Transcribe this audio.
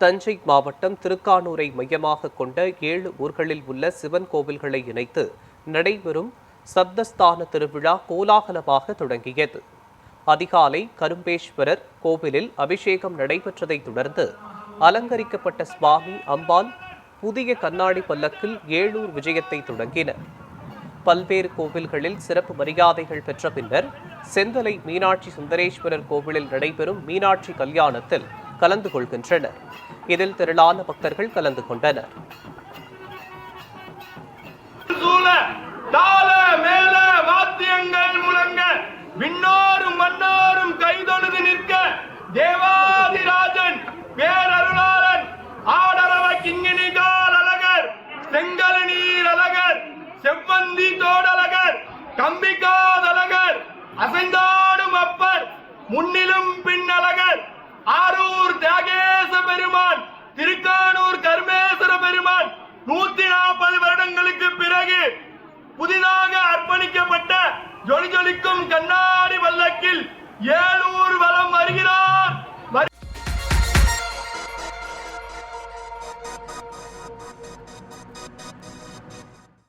தஞ்சை மாவட்டம் திருக்கானூரை மையமாக கொண்ட 7 ஊர்களில் உள்ள சிவன் கோவில்களை இணைத்து நடைபெறும் சப்தஸ்தான திருவிழா கோலாகலமாக தொடங்கியது. அதிகாலை கரும்பேஸ்வரர் கோவிலில் அபிஷேகம் நடைபெற்றதைத் தொடர்ந்து அலங்கரிக்கப்பட்ட சுவாமி அம்பாள் புதிய கண்ணாடி பல்லக்கில் ஏழூர் விஜயத்தை தொடங்கினர். பல்வேறு கோவில்களில் சிறப்பு மரியாதைகள் பெற்ற பின்னர் செந்தலை மீனாட்சி சுந்தரேஸ்வரர் கோவிலில் நடைபெறும் மீனாட்சி கல்யாணத்தில் கலந்து கொள்கின்றனர். இதில் திரளான பக்தர்கள் கலந்து கொண்டனர். விண்ணோரும் மன்னோரும் கைதொழுது நிற்க தேவாதிராஜன் பேரருளாளன் ஆடரவ கிங்கினிகால் அழகர் செங்கல நீர் அழகர் செவ்வந்தி தோடழகர் கம்பிகாதழகர் அசைந்தாடும் அப்பர் முன்னிலும் பின்னழகர் ஆரூர் தியாகேச பெருமான் திருக்கானூர் கர்மேஸ்வர பெருமான் 140 வருடங்களுக்கு பிறகு புதிதாக அர்ப்பணிக்கப்பட்ட ஜொலிக்கும் கண்ணா